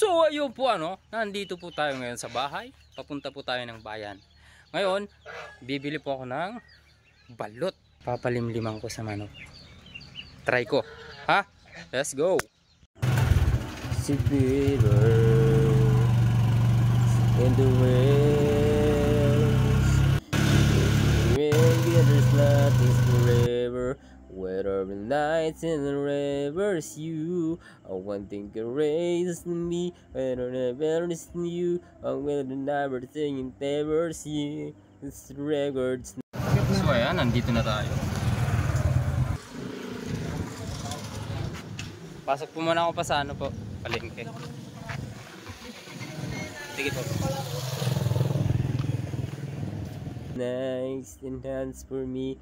So ayun po nandito po tayo ngayon sa bahay. Papunta po tayo ng bayan. Ngayon, bibili po ako ng balot. Papalimliman ko sa manok. Try ko. Ha? Let's go! Si River in the waves. There's nothing forever. Whether the nights in the rivers you are one thing erased to me. Whether never is you or whether never thing you never see. It's the records. So ayan, nandito na tayo. Pasok po muna ako pa sa po, palengke. Sige po. Nice and dance for me.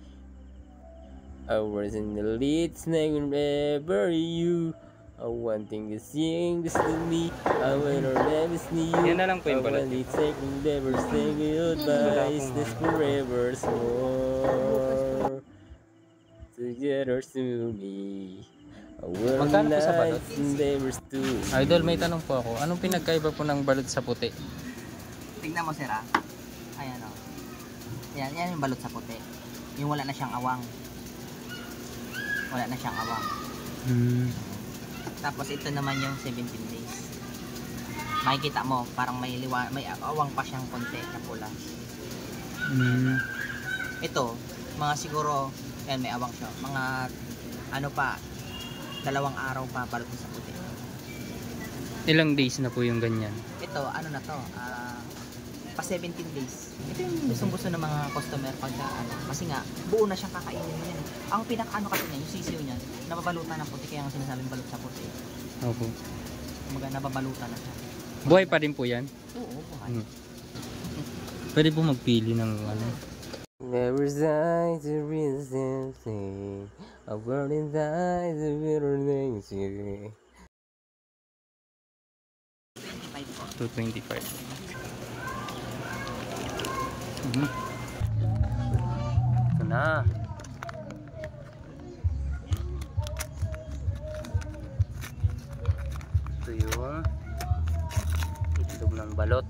I was in the lead snake whenever you are wanting to sing this to me. I will never see you. Yan na lang po yung balot. I will take never say goodbye. Is this forever more together to me. Magkano po sa balot? Idol, may tanong po ako. Anong pinagkaiba po ng balot sa puti? Tingnan mo sir. Ayan o. Yan yung balot sa puti. Yung wala na siyang awang. Wala na siyang awang. Tapos ito naman yung 17 days. Makikita mo parang may awang pa siyang konti na pula. Ito, mga siguro yan may awang siya. Mga ano pa, 2 araw pa balot sa puti. Ilang days na po yung ganyan? Ito, ano na to? Pa 17 days. Ito yung gustong-gusto ng mga customer pagka kasi nga buo na siyang kakainin mo yan. Ang pinaka-ano kasi niya, yung sisiw niyan, nababalutan ng puti, kaya ang sinasabing balot sa puti. Opo. Kumaga nababalutan na siya. Buhay pa rin po yan? Oo, buhay. Pwede po magpili ng ano. Never die to real something. A world in die to better things. 225. Ito na. Ito yung itlog ng balot.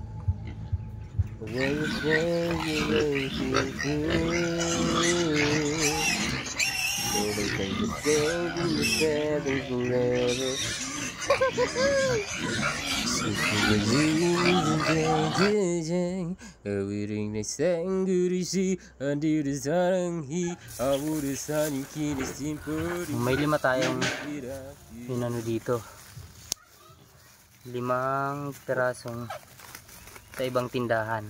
May 5 tayong pinano dito. 5 pirasong sa ibang tindahan.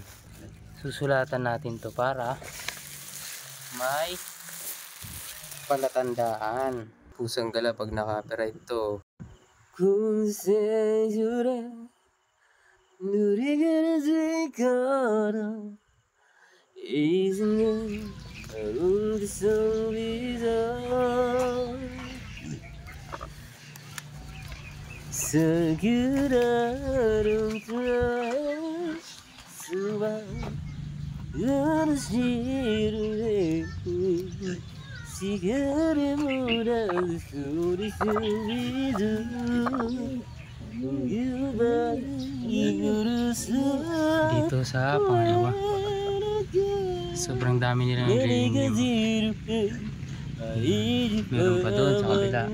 Susulatan natin to para may palatandaan. Pusang gala pag naka-copyright to. Kung sa'yura 누리기는 지거라 이승은 어른들 속에서 서그라름 뚫어 수박 어르신을 해고 시간에 몰아서 소리 소리도 dito sa pangalawa. Sobrang dami nilang nagre-renew. Meron pa doon sa kabila.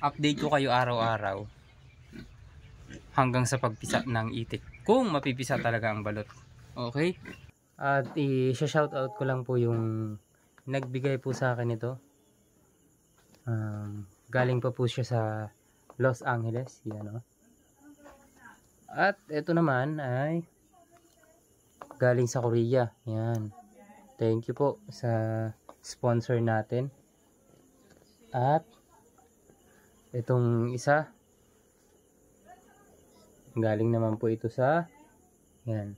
Update ko kayo araw-araw hanggang sa pagpisa ng itik, kung mapipisa talaga ang balot. Okay? At i-shoutout ko lang po yung nagbigay po sa akin ito. Galing pa po siya sa Los Angeles. Yan, At ito naman ay galing sa Korea. Yan. Thank you po sa sponsor natin. At itong isa galing naman po ito sa yan.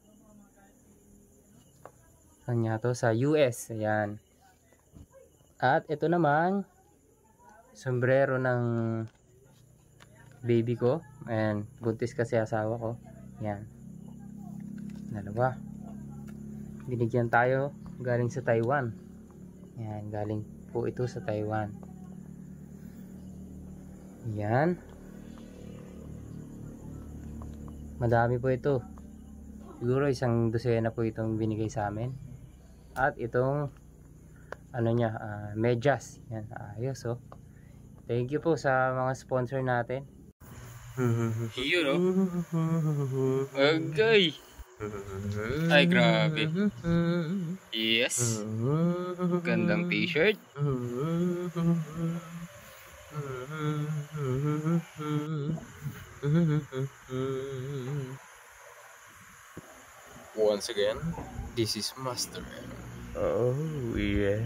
Kanya to sa US. Ayan. At ito naman sombrero ng baby ko. Ayan, buntis kasi asawa ko. Yan. 2. Binigyan tayo galing sa Taiwan. Yan, galing po ito sa Taiwan. Yan. Madami po ito. Siguro isang dosena po itong binigay sa amin. At itong ano niya, medyas. Yan, ayos oh. Thank you po sa mga sponsor natin. Yun oh. Okay. Ay grabe. Yes. Gandang t-shirt. Once again, this is Master M. Oh yeah.